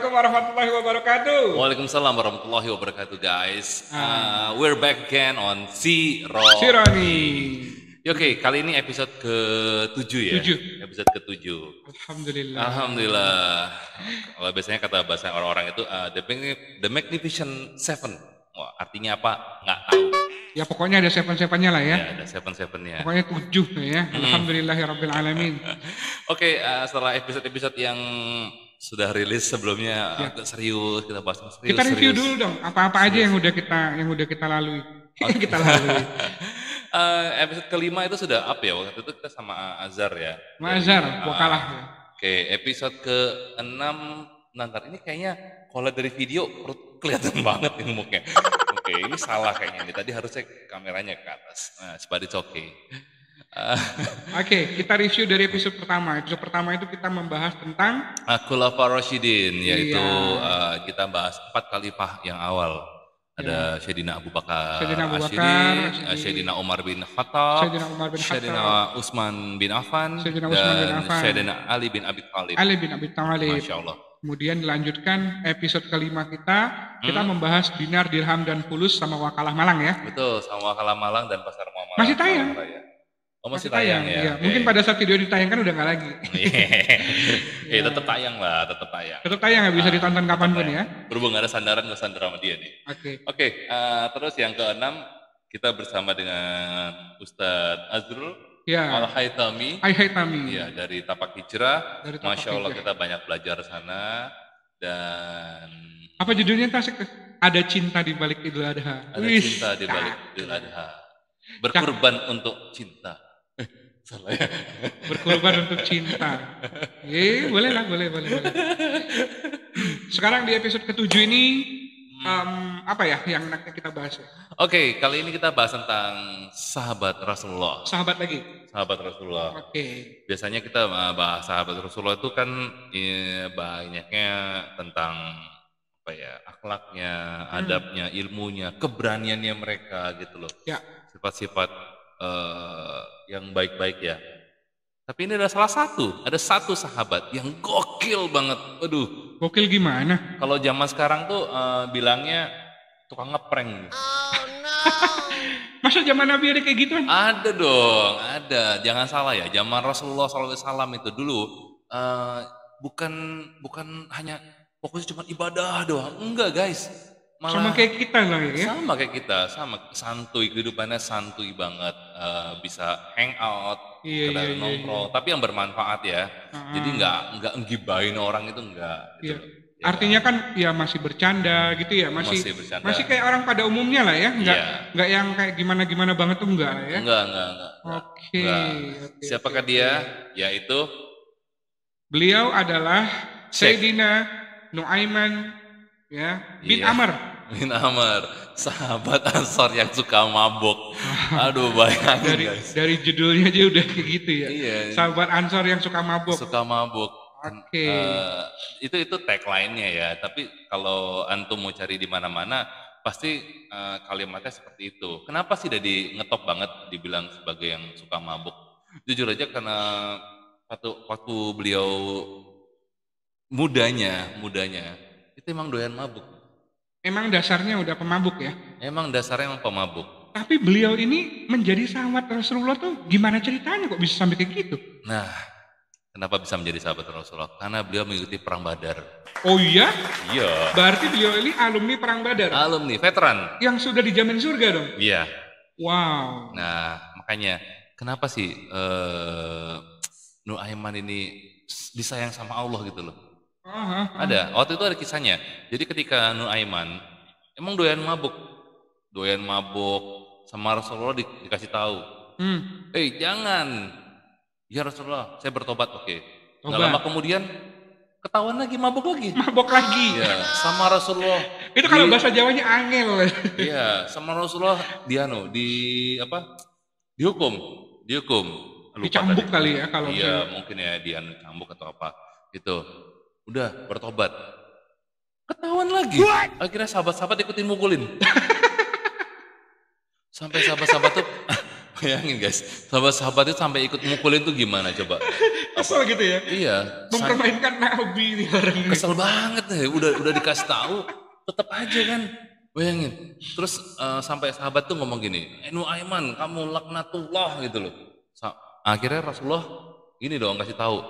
Assalamualaikum warahmatullahi wabarakatuh. Waalaikumsalam warahmatullahi wabarakatuh, guys. We're back again on Si Roni. Oke, kali ini episode ke-7 ya. 7. Episode ke-7. Alhamdulillah. Alhamdulillah. Kalau biasanya kata bahasa orang-orang itu the Magnificent Seven. Wah, artinya apa? Nggak tahu. Ya pokoknya ada seven-sevennya lah ya. Ya, ada seven-sevennya. Pokoknya 7 ya. Alhamdulillahirabbil alamin. Oke, setelah episode-episode yang sudah rilis sebelumnya agak serius, kita bahas serius. Kita review dulu dong apa-apa aja yang udah kita lalui. Kita lalui. Episode kelima itu sudah up ya, waktu itu kita sama Azhar ya. Azhar, wakalah ya. Oke, episode ke-6 nanti ini kayaknya kalau dari video perut kelihatan banget ini mukanya. Oke, ini salah kayaknya nih. Tadi harusnya kameranya ke atas. Nah, but it's okay. Oke, kita review dari episode pertama. Episode pertama itu kita membahas tentang Khulafaur Rasyidin, yaitu kita bahas 4 khalifah yang awal. Ada Sayyidina Abu Bakar, Sayyidina Umar bin Khattab, Sayyidina Utsman bin Affan, dan Sayyidina Ali bin Abi Thalib. Masya Allah. Kemudian dilanjutkan episode kelima kita membahas dinar, dirham, dan fulus sama wakalah Malang ya. Betul, sama wakalah Malang dan pasar Muamalah. Masih tayang. Oh, masih tayang ya. Mungkin pada saat video ditayangkan udah nggak lagi. Tetap tayang lah, tetap tayang. Tetap tayang, nggak bisa ditonton kapanpun ya. Berhubung nggak ada sandaran, nggak sandar sama dia nih. Oke. Terus yang ke-6 kita bersama dengan Ustadz Azrul Al-Haytami. Ya, dari Tapak Hijrah. Masya Allah kita banyak belajar sana. Dan apa judulnya tasik? Ada cinta di balik Idul Adha. Ada cinta di balik Idul Adha. Berkorban untuk cinta. Salah ya. Berkorban untuk cinta. Boleh. Sekarang di episode ke-7 ini apa ya yang kita bahas ya? Oke, kali ini kita bahas tentang sahabat Rasulullah. Sahabat lagi? Sahabat Rasulullah. Oke. Biasanya kita bahas sahabat Rasulullah itu kan banyaknya tentang apa ya, akhlaknya, adabnya, ilmunya, keberaniannya mereka gitu loh. Ya. Sifat-sifat yang baik-baik ya. Tapi ini ada satu sahabat yang gokil banget. Waduh. Gokil gimana? Kalau zaman sekarang tuh bilangnya tukang ngeprank. Oh no. Masa zaman Nabi ada kayak gituan? Ada dong, ada. Jangan salah ya. Zaman Rasulullah SAW itu dulu bukan hanya fokus cuma ibadah doang. Enggak guys. Malah sama kayak kita lah ya. Sama kayak kita, sama santuy, kehidupannya santuy banget, bisa hangout, nongkrong, tapi yang bermanfaat ya. Jadi nggak ngibahin orang itu enggak. Gitu. Ya, artinya kan ya masih bercanda gitu ya, masih kayak orang pada umumnya lah ya, nggak yang kayak gimana banget tuh enggak lah ya. Enggak. Oke. Siapakah dia? Yaitu beliau adalah Sayyidina Nu'aiman bin Amr, sahabat Ansor yang suka mabuk. Aduh, bayangin guys. Dari judulnya aja udah kayak gitu ya. Iya. Sahabat Ansor yang suka mabuk. Oke. Itu tagline-nya ya. Tapi kalau antum mau cari di mana-mana, pasti kalimatnya seperti itu. Kenapa sih Dadi ngetop banget dibilang sebagai yang suka mabuk? Jujur aja karena waktu beliau mudanya itu emang doyan mabuk. Emang dasarnya udah pemabuk ya? Emang dasarnya emang pemabuk. Tapi beliau ini menjadi sahabat Rasulullah tuh gimana ceritanya kok bisa sampai kayak gitu? Nah, kenapa bisa menjadi sahabat Rasulullah? Karena beliau mengikuti perang Badar. Oh iya? Iya. Berarti beliau ini alumni perang Badar? Alumni, veteran. Yang sudah dijamin surga dong? Iya. Wow. Nah, makanya kenapa sih Nu'aiman ini disayang sama Allah gitu loh? Ada, waktu itu ada kisahnya. Jadi ketika Nu'aiman emang doyan mabuk sama Rasulullah dikasih tahu. Jangan. Ya Rasulullah, saya bertobat, oke. Nggak lama kemudian ketahuan lagi mabuk lagi. Ya, sama Rasulullah. Itu kalau bahasa Jawanya angel. Iya, sama Rasulullah dihukum. Dicambuk kali ya kalau. Iya, mungkin ya dia cambuk atau apa. Itu. Udah bertobat. Ketahuan lagi. Akhirnya sahabat-sahabat ikutin mukulin. Sampai sahabat-sahabat tuh Bayangin guys, sahabat-sahabat itu sampai ikut mukulin tuh gimana coba? Kesel gitu ya? Iya. Mempermainkan Nabi nih orang ini. Kesel banget deh, udah dikasih tahu, tetap aja kan. Bayangin. Terus sampai sahabat tuh ngomong gini, Nuaiman, kamu laknatullah gitu loh. Akhirnya Rasulullah ini dong kasih tahu,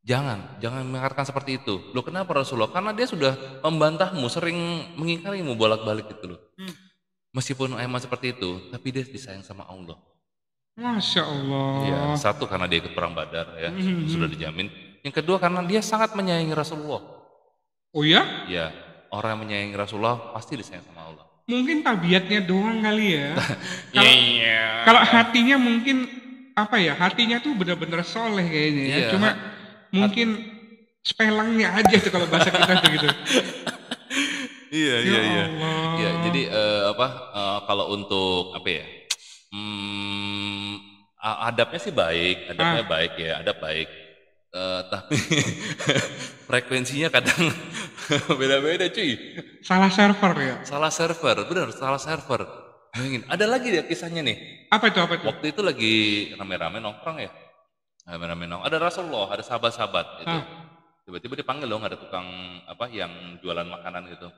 jangan mengatakan seperti itu. Loh kenapa Rasulullah? Karena dia sudah membantahmu, sering mengingkarimu bolak-balik gitu loh. Meskipun Aiman seperti itu, tapi dia disayang sama Allah. Masya Allah. Ya, satu karena dia ikut perang Badar ya, sudah dijamin. Yang kedua karena dia sangat menyayangi Rasulullah. Oh ya? Ya, orang yang menyayangi Rasulullah pasti disayang sama Allah. Mungkin tabiatnya doang kali ya. Kalau hatinya mungkin apa ya? Hatinya tuh benar-benar soleh kayaknya ya. Cuma mungkin spelangnya aja tuh kalau bahasa kita tuh gitu. Iya. Ya, jadi kalau untuk apa ya? Adabnya sih baik, adab baik. Tapi frekuensinya kadang beda-beda cuy. Salah server ya? Salah server. Bayangin, ada lagi ya kisahnya nih. Apa itu? Waktu itu lagi rame-rame nongkrong ya. Ada Rasulullah, ada sahabat-sahabat gitu. Tiba-tiba dipanggil dong, ada tukang yang jualan makanan gitu.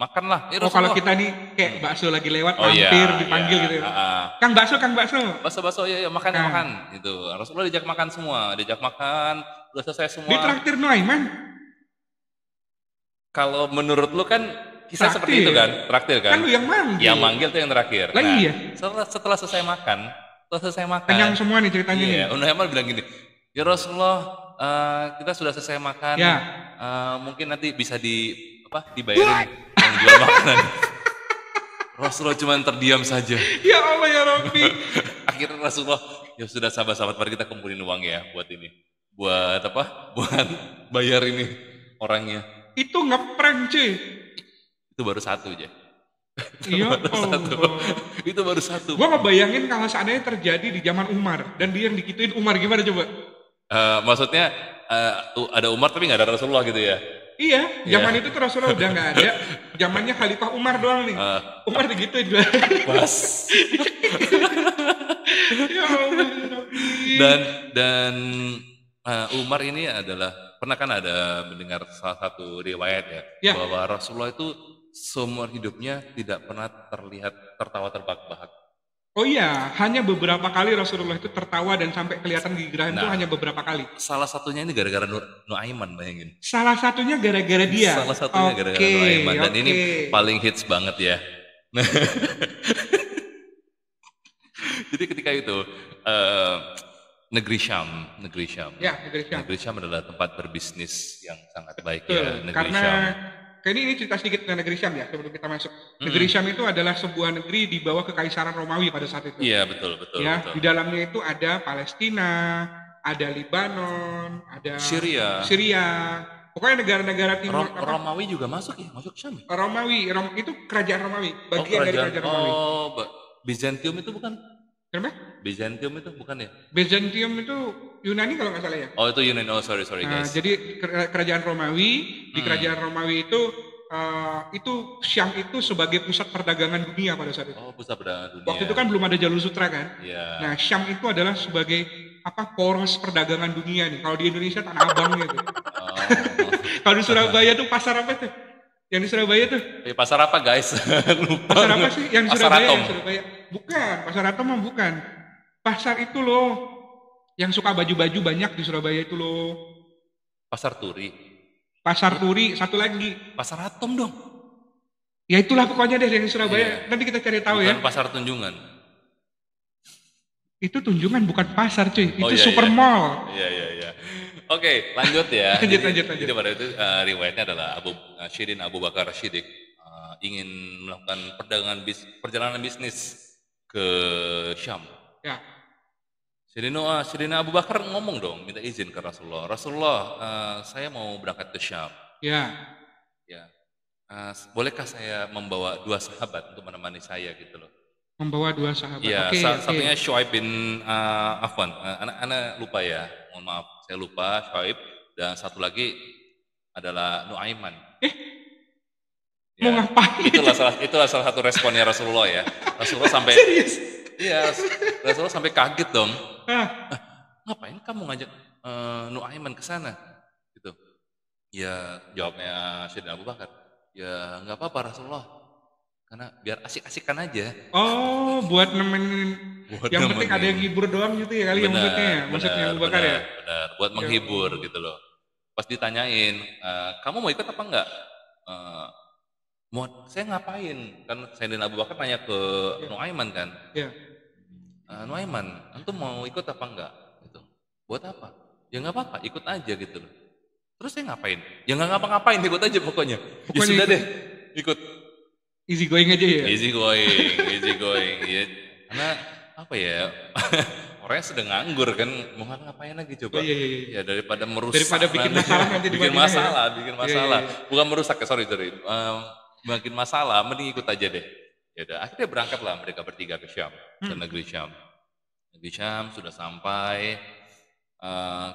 Makanlah. Kalau kita nih kayak bakso lagi lewat, mampir dipanggil gitu ya. Kang bakso. Bakso, ya makan gitu. Rasulullah diajak makan semua, udah selesai semua. Ditraktir Nuaiman. Kalau menurut lu kan kisah seperti itu kan, traktir kan? Kan lu yang manggil. Yang manggil tuh yang terakhir. Lah iya. Setelah selesai makan. Kenyang semua nih ceritanya nih. Nuaiman bilang gini, ya Rasulullah, kita sudah selesai makan. Ya. Mungkin nanti bisa dibayarin yang jual makanan. Rasulullah cuma terdiam saja. Ya Allah ya Rabbi. Akhirnya Rasulullah, ya sudah sahabat-sahabat, mari kita kumpulin uang ya buat ini. Buat apa? Buat bayar ini orangnya. Itu ngeprank cuy. Itu baru satu aja. Iya. Itu baru satu. Gua ngebayangin kalau seandainya terjadi di zaman Umar dan dia yang dikituin Umar, gimana coba? Maksudnya ada Umar tapi nggak ada Rasulullah gitu ya? Iya, zaman itu tuh Rasulullah udah nggak ada. Zamannya Khalifah Umar doang nih. Umar digituin juga. Pas. Ya Allah. Dan Umar ini pernah kan ada mendengar salah satu riwayat ya, bahwa Rasulullah itu seumur hidupnya tidak pernah terlihat tertawa terbahak-bahak. Oh iya, hanya beberapa kali Rasulullah itu tertawa dan sampai kelihatan gigiran itu hanya beberapa kali. Salah satunya ini gara-gara Nuaiman, bayangin. Salah satunya gara-gara dia. Salah satunya gara-gara Nuaiman, dan ini paling hits banget ya. Jadi ketika itu negeri Syam. Ya, negeri Syam. Negeri Syam adalah tempat berbisnis yang sangat baik. Betul, ya. Negeri karena Syam. Ini cerita sedikit tentang negeri Syam ya, sebelum kita masuk. Negeri Syam itu adalah sebuah negeri di bawah kekaisaran Romawi pada saat itu. Iya, betul. Ya, betul. Di dalamnya itu ada Palestina, ada Libanon, ada Syria. Pokoknya negara-negara timur. Romawi juga masuk Syam. Romawi itu kerajaan Romawi, bagian dari kerajaan Romawi. Bizantium itu bukan? Kenapa? Bizantium itu bukan ya? Bizantium itu Yunani kalau nggak salah ya. Oh itu Yunani, sorry guys. Jadi kerajaan Romawi, di kerajaan Romawi itu Syam itu sebagai pusat perdagangan dunia pada saat itu. Oh, pusat perdagangan dunia. Waktu itu kan belum ada jalur sutra kan. Iya. Nah Syam itu adalah sebagai poros perdagangan dunia nih. Kalau di Indonesia Tanah Abang gitu. Kalau di Surabaya tuh pasar apa tuh? Yang di Surabaya tuh? Pasar apa guys? Lupa. Pasar apa sih? Yang di Surabaya. Bukan, Pasar Atom mah bukan. Pasar itu loh, yang suka baju-baju banyak di Surabaya itu loh. Pasar Turi. Pasar Turi, satu lagi. Pasar Atom dong. Ya itulah pokoknya deh yang di Surabaya. Nanti kita cari tahu bukan ya. Pasar Tunjungan. Itu Tunjungan bukan pasar cuy, itu super mall. Iya. Oke, lanjut ya. Lanjut. Jadi pada itu riwayatnya adalah Syedin Abu Bakar Siddiq ingin melakukan perjalanan bisnis ke Syam. Ya. Syedina Abu Bakar ngomong dong, minta izin ke Rasulullah. Rasulullah, saya mau berangkat ke Syam. Ya. Bolehkah saya membawa 2 sahabat untuk menemani saya gitu loh? Membawa 2 sahabat. Iya, satunya Shu'aib bin Affan. Anak lupa ya, mohon maaf, saya lupa Shu'aib. Dan satu lagi adalah Nuaiman. Mau ngapain? Itulah salah satu responnya Rasulullah ya. Rasulullah sampai serius? Iya, Rasulullah sampai kaget dong. Ngapain kamu ngajak Nuaiman ke sana? Gitu. Ya jawabnya Sayyidina Abu Bakar. Ya nggak apa-apa Rasulullah. Karena biar asik-asikan aja. Oh, buat nemenin. Yang penting ada yang hibur doang gitu ya kali ya maksudnya Abu Bakar ya. Benar, buat menghibur gitu loh. Pas ditanyain, kamu mau ikut apa enggak? Mau saya ngapain? Kan Sayyidina Abu Bakar nanya ke Nuaiman kan. Nuaiman, antum mau ikut apa enggak? Gitu. Buat apa? Ya nggak apa-apa, ikut aja gitu loh. Terus saya ngapain? Ya nggak ngapa-ngapain, ikut aja pokoknya. Ya sudah deh, ikut. Easy going aja ya? Easy going. Ya. Karena apa ya, orangnya sedang nganggur kan, mau ngapain lagi coba? Ya daripada merusak. Daripada bikin masalah nanti bikin masalah. Bukan merusak ya, sorry. Bikin masalah, mending ikut aja deh. Ya udah, akhirnya berangkatlah mereka bertiga ke Syam, ke negeri Syam. Negeri Syam sudah sampai.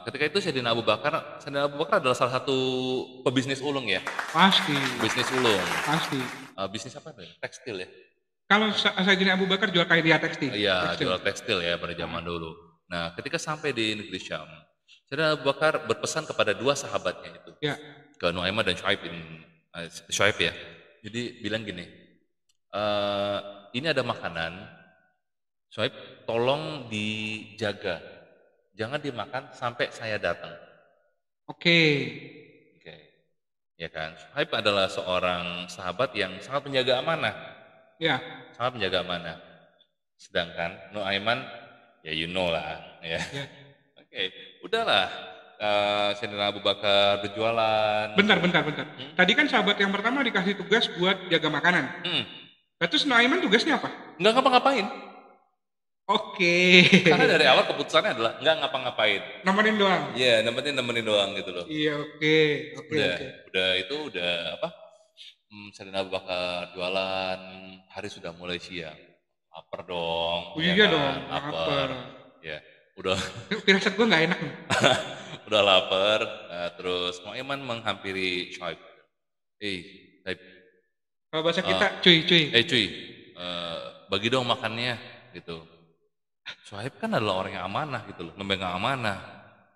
Ketika itu Sayyidina Abu Bakar adalah salah satu pebisnis ulung ya. Pasti. Bisnis ulung. Pasti. Bisnis apa ya? Tekstil ya. Kalau Sayyidina Abu Bakar jual karya tekstil. Iya, jual tekstil ya pada zaman dulu. Nah, ketika sampai di negeri Syam, Sayyidina Abu Bakar berpesan kepada dua sahabatnya itu, ke Nuaimah dan Syuaib ya. Jadi bilang gini, ini ada makanan, Syuaib tolong dijaga, jangan dimakan sampai saya datang. Oke. Ya kan, Syuaib adalah seorang sahabat yang sangat menjaga amanah. Ya. Sangat menjaga amanah. Sedangkan Nuaiman, ya you know lah. Ya. Oke, udahlah. Sayyidina Abu Bakar berjualan. Bentar. Tadi kan sahabat yang pertama dikasih tugas buat jaga makanan. Terus Nuaiman tugasnya apa? Nggak ngapa-ngapain. Oke. Karena dari awal keputusannya adalah nggak ngapa-ngapain. Nemenin doang. Iya, nemenin doang gitu loh. Iya, oke. Udah itu apa? Sayyidina Abu Bakar jualan, hari sudah mulai siang. Lapar dong. Iya dong, lapar. Ya, udah. Firasat gue nggak enak nih. Udah lapar, terus Nuaiman menghampiri Syuaib. Syuaib. Kalau bahasa kita, cuy. Cuy, bagi dong makannya, gitu. Syuaib kan adalah orang yang amanah gitu loh, memegang amanah,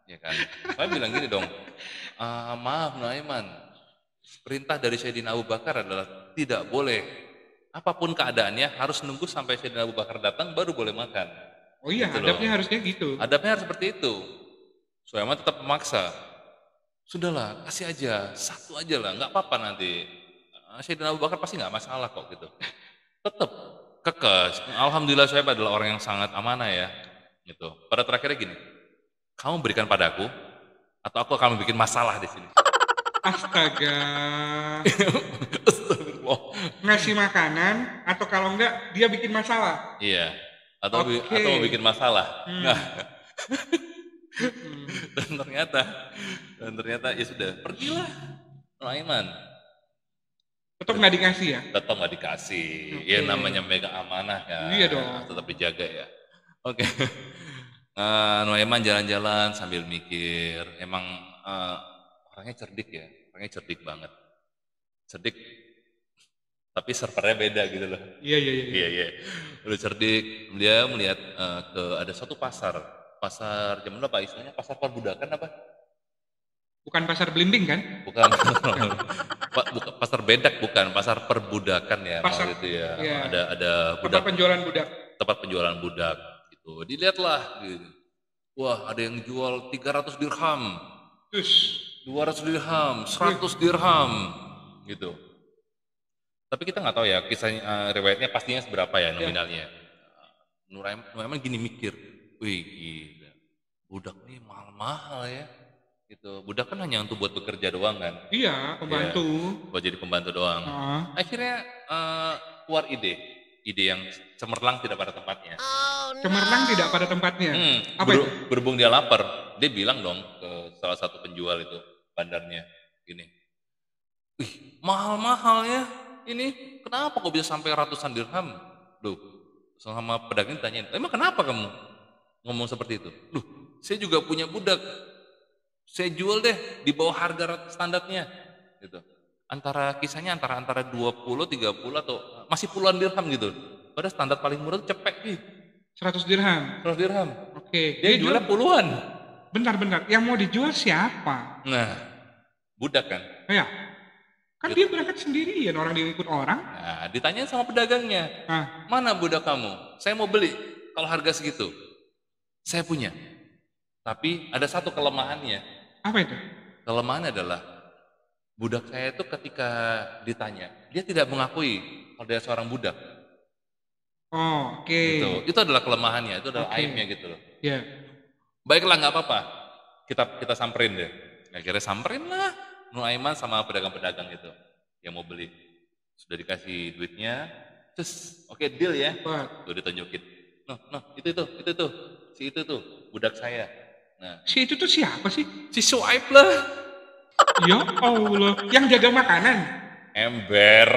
ya kan. Syuaib bilang gini dong, maaf Nuaiman, perintah dari Sayyidina Abu Bakar adalah tidak boleh, apapun keadaannya harus nunggu sampai Sayyidina Abu Bakar datang baru boleh makan. Oh iya, gitu adabnya harusnya gitu. Adabnya harus seperti itu. Sulaiman tetap memaksa. Sudahlah, kasih aja, satu aja lah, nggak apa-apa nanti. Sayyidina Abu Bakar pasti nggak masalah kok gitu. Tetap kekeh. Alhamdulillah Syuaib adalah orang yang sangat amanah ya. Gitu. Pada terakhirnya gini, kamu berikan padaku, atau aku akan bikin masalah di sini. Astaga. Ngasih makanan, atau kalau enggak dia bikin masalah. Iya. Atau bikin masalah. Nah. Dan ternyata ya sudah, pergilah Nuaiman. Tetap nggak dikasih ya? Tetap nggak dikasih. Ya namanya mega amanah ya. Iya dong. Tetap dijaga ya. Oke. Nuaiman jalan-jalan sambil mikir. Emang orangnya cerdik ya. Orangnya cerdik banget. Cerdik. Tapi servernya beda gitu loh. Iya. Udah cerdik. Dia melihat ada suatu pasar zaman apa istilahnya, pasar perbudakan apa? Bukan pasar belimbing kan? Bukan. Pasar bedak bukan, pasar perbudakan ya. Pasar itu ya. Iya. Ada budak. Tempat penjualan budak gitu. Dilihatlah gitu. Wah, ada yang jual 300 dirham. 200 dirham, 100 dirham gitu. Tapi kita nggak tahu ya kisahnya, riwayatnya pastinya seberapa ya nominalnya. Nuaiman gini mikir, wih gila, budak nih mahal-mahal ya. Gitu. Budak kan hanya untuk buat bekerja doang kan? Iya, pembantu. Ya, buat jadi pembantu doang. Akhirnya keluar ide yang cemerlang tidak pada tempatnya. Cemerlang tidak pada tempatnya. Apa itu? Berhubung dia lapar, dia bilang dong ke salah satu penjual itu bandarnya, gini, wih mahal-mahal ya ini, kenapa kok bisa sampai ratusan dirham? Loh, sama pedagang ditanyain, emang kenapa kamu ngomong seperti itu? Loh, saya juga punya budak, saya jual deh di bawah harga standarnya, gitu. Kisahnya antara 20, 30 atau masih puluhan dirham gitu. Pada standar paling murah itu cepek nih. 100 dirham. 100 dirham. Oke. Dia jualnya puluhan. Bentar. Yang mau dijual siapa? Nah, budak kan? Ya. Kan dia berangkat sendirian, orang dia ikut orang. Nah, ditanya sama pedagangnya. Mana budak kamu? Saya mau beli. Kalau harga segitu. Saya punya. Tapi ada satu kelemahannya. Apa itu? Kelemahannya adalah budak saya itu ketika ditanya, dia tidak mengakui kalau dia seorang budak. Oh, oke. Itu adalah kelemahannya, itu adalah aibnya gitu loh. Iya. Baiklah, nggak apa-apa. Kita samperin deh. Akhirnya samperin lah Nuaiman sama pedagang-pedagang itu yang mau beli. Sudah dikasih duitnya, terus oke, deal ya. Tuh ditunjukin. Nah, itu tuh. Si itu tuh budak saya. Nah, si itu tuh siapa sih? Si Shuaib lah. Ya Allah, yang jaga makanan. Ember.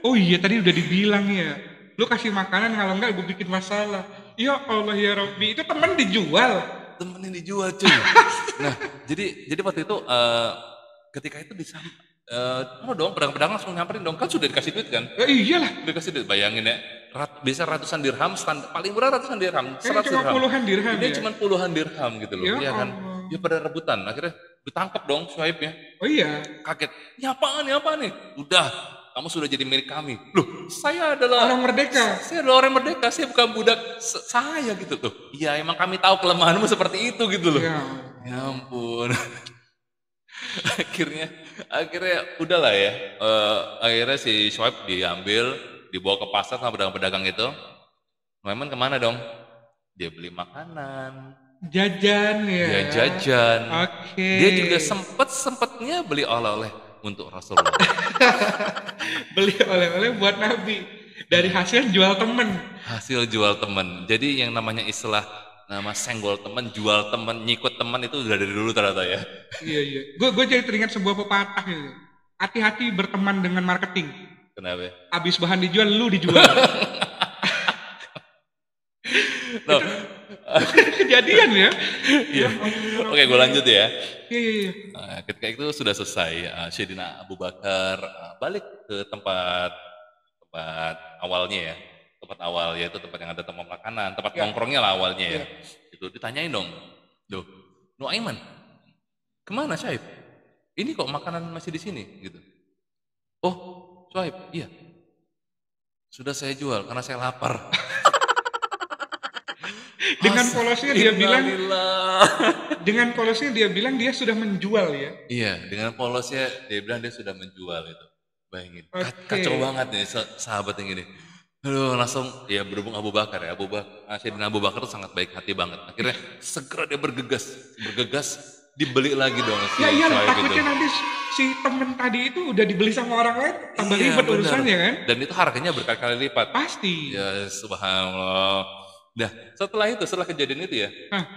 Oh iya, tadi udah dibilang ya. Lu kasih makanan, kalau enggak gue bikin masalah. Ya Allah ya Rabbi, itu temen dijual. Temennya dijual cuy. Nah, jadi waktu itu ketika itu pedagang-pedagang langsung nyamperin dong, kan sudah dikasih duit kan? Ya iyalah. Dikasih duit, bayangin ya, bisa ratusan dirham, paling murah ratusan dirham, 100 cuma dirham. Puluhan dirham. Ini cuma puluhan dirham gitu loh, ya kan? Dia pada rebutan, akhirnya ditangkap dong Shuaibnya. Oh iya. Kaget, ini apaan nih? Udah, kamu sudah jadi milik kami. Loh, saya adalah orang merdeka. Saya adalah orang merdeka, saya bukan budak saya gitu tuh. Iya, emang kami tahu kelemahanmu seperti itu gitu loh. Ya ampun. akhirnya udahlah ya. Akhirnya si Shuaib dibawa ke pasar sama pedagang-pedagang itu. Nuaiman kemana dong? Dia beli makanan. Jajan ya. Dia jajan. Oke. Dia juga sempetnya beli oleh-oleh untuk Rasulullah. Beli oleh-oleh buat Nabi. Dari hasil jual temen. Hasil jual temen. Jadi yang namanya istilah nama senggol temen, jual temen, nyikut temen itu udah dari dulu ternyata ya. Iya. Gue jadi teringat sebuah pepatah gitu. Hati-hati berteman dengan marketing. Kenapa? Abis bahan dijual, lu dijual. No. Kejadian ya. Iya. Oke, gue lanjut ya. Iya. Ketika itu sudah selesai, Sayyidina Abu Bakar balik ke tempat awalnya ya. Tempat awal, yaitu tempat yang ada tempat makanan, tempat nongkrongnya lah awalnya ya. Itu ditanyain dong, loh, Nuaiman, kemana Shuaib? Ini kok makanan masih di sini gitu. Oh, Shuaib, iya. Sudah saya jual karena saya lapar. Dengan polosnya dia bilang dia sudah menjual ya. Iya, dengan polosnya dia bilang dia sudah menjual itu. Bayangin, kacau banget nih sahabat yang ini. Aduh, langsung ya berhubung Abu Bakar ya. Sayyidina Abu Bakar itu sangat baik hati banget. Akhirnya segera dia bergegas dibeli lagi dong si Shuaib itu. Takutnya nanti si temen tadi itu udah dibeli sama orang lain, tambah ribet urusannya kan. Dan itu harganya berkali-kali lipat. Pasti. Ya subhanallah. Nah, setelah kejadian itu ya,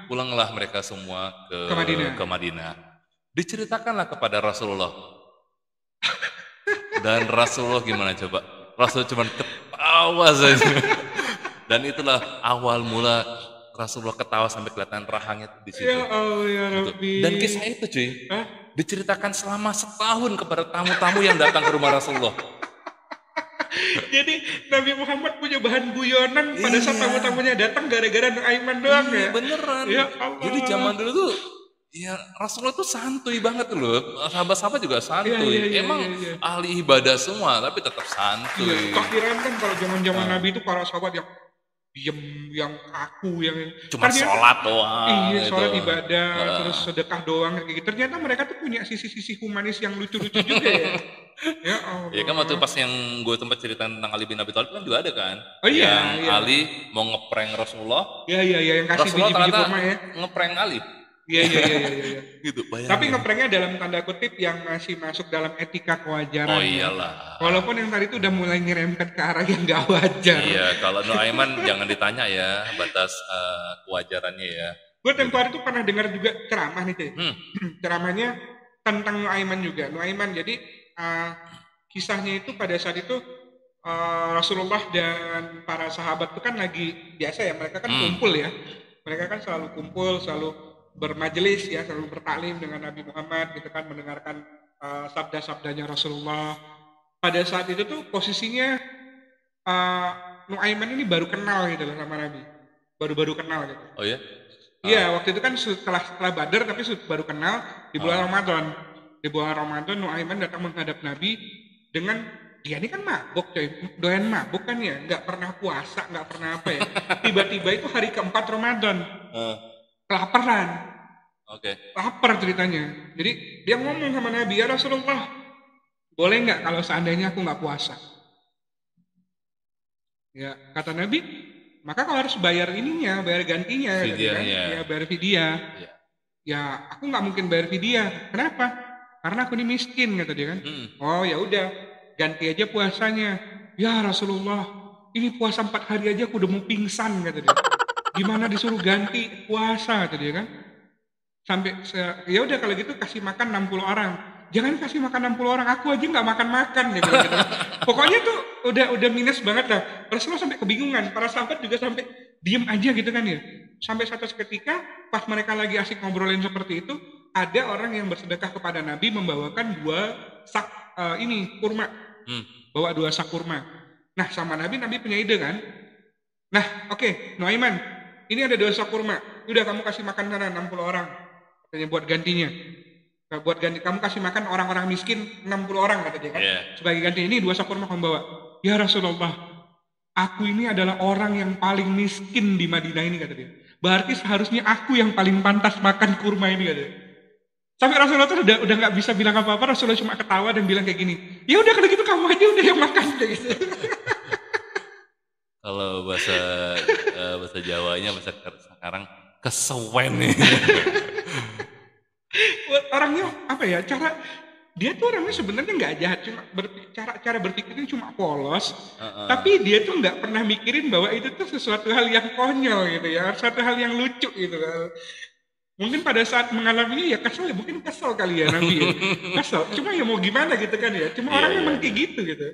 pulanglah mereka semua ke Madinah. Diceritakanlah kepada Rasulullah. Dan Rasulullah gimana coba? Rasul cuma ketawa saja. Dan itulah awal mula Rasulullah ketawa sampai kelihatan rahangnya di situ. Ya Allah ya Rabbi. Dan kisah itu cuy, diceritakan selama setahun kepada tamu-tamu yang datang ke rumah Rasulullah. Jadi Nabi Muhammad punya bahan guyonan pada saat tamu-tamunya datang gara-gara Nuaiman doang ya? Beneran. Ya Allah. Jadi zaman dulu tuh ya Rasulullah tuh santuy banget loh. Sahabat-sahabat juga santuy. Emang ahli ibadah semua tapi tetap santuy. Kira-kira kan kalau zaman-zaman Nabi itu para sahabat yang diem, yang kaku, yang cuma sholat doang. Iya, sholat ibadah, terus sedekah doang kayak gitu. Ternyata mereka tuh punya sisi-sisi humanis yang lucu-lucu juga ya. Ya Allah. Ya kan waktu pas yang gue tempat cerita tentang Ali bin Abi Thalib kan juga ada kan. Oh iya. Yang Ali mau ngeprank Rasulullah. Iya, yang kasih biji-biji kurma ya. Ngeprank Ali. Iya. Gitu, tapi ngepranknya dalam tanda kutip yang masih masuk dalam etika kewajaran. Oh iyalah. Walaupun yang tadi itu udah mulai nyerempet ke arah yang gak wajar. Iya, kalau Nuaiman jangan ditanya ya batas kewajarannya ya. Gue tempo hari itu pernah dengar juga ceramah nih cuy. Ceramahnya tentang Nuaiman juga. Nuaiman jadi kisahnya itu pada saat itu Rasulullah dan para sahabat itu kan lagi biasa ya, mereka kan kumpul ya. Mereka kan selalu kumpul, selalu bermajelis ya, selalu bertaklim dengan Nabi Muhammad gitu kan, mendengarkan sabda-sabdanya Rasulullah. Pada saat itu tuh posisinya Nuaiman ini baru kenal gitu loh sama Nabi. baru-baru kenal gitu. Oh ya? Iya, waktu itu kan setelah Badar tapi baru kenal di bulan Ramadan. Di bulan Ramadan Nuaiman datang menghadap Nabi dengan dia ini kan mabuk coy, doyan mabuk kan ya, nggak pernah puasa, nggak pernah apa ya. Tiba-tiba itu hari keempat Ramadan, kelaparan. Lapar ceritanya. Jadi dia ngomong sama Nabi, ya Rasulullah, boleh nggak kalau seandainya aku nggak puasa? Ya kata Nabi, maka kau harus bayar ininya, bayar gantinya, fidyah, kan? Ya bayar fidyah. Ya aku nggak mungkin bayar fidyah. Kenapa? Karena aku ini miskin kata dia kan. Oh ya udah, ganti aja puasanya. Ya Rasulullah, ini puasa 4 hari aja aku udah mau pingsan kata dia. Gimana disuruh ganti puasa kata dia kan? Sampai ya udah kalau gitu kasih makan 60 orang. Jangan kasih makan 60 orang, aku aja nggak makan gitu. Pokoknya tuh udah minus banget lah. Rasulullah sampai kebingungan, para sahabat juga sampai diem aja gitu kan ya. Sampai satu ketika pas mereka lagi asik ngobrolin seperti itu, ada orang yang bersedekah kepada Nabi membawakan 2 sak kurma. Bawa 2 sak kurma. Nah sama Nabi punya ide kan. Nah oke, Nuaiman, ini ada 2 sak kurma. Udah kamu kasih makan sana 60 orang. Katanya buat gantinya. Buat ganti, kamu kasih makan orang-orang miskin 60 orang kata dia kan. Sebagai ganti ini 2 sak kurma kamu bawa. Ya Rasulullah, aku ini adalah orang yang paling miskin di Madinah ini kata dia. Berarti seharusnya aku yang paling pantas makan kurma ini kata dia. Sampai Rasulullah tuh udah nggak bisa bilang apa-apa, Rasulullah cuma ketawa dan bilang kayak gini. Ya udah kalau gitu kamu aja udah yang makan kayak gitu. Kalau bahasa Jawanya bahasa sekarang kesewen nih. Orangnya apa ya, dia tuh orangnya sebenarnya nggak jahat, cuma cara berpikirnya cuma polos, tapi dia tuh nggak pernah mikirin bahwa itu tuh sesuatu hal yang konyol gitu ya, sesuatu hal yang lucu gitu. Mungkin pada saat mengalaminya ya kesel, mungkin kesel kali ya Nabi ya. Kesel, cuma ya mau gimana gitu kan ya, cuma orang memang kayak gitu gitu.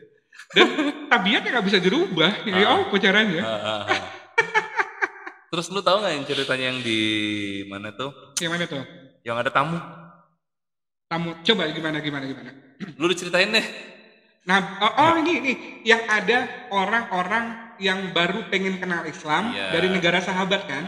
Dan tabiatnya nggak bisa dirubah, ya caranya. Terus lu tahu nggak yang ceritanya yang di mana tuh? Yang mana tuh? Yang ada tamu. Coba gimana? Lu diceritain deh. Nah, ini yang ada orang-orang yang baru pengen kenal Islam dari negara sahabat kan?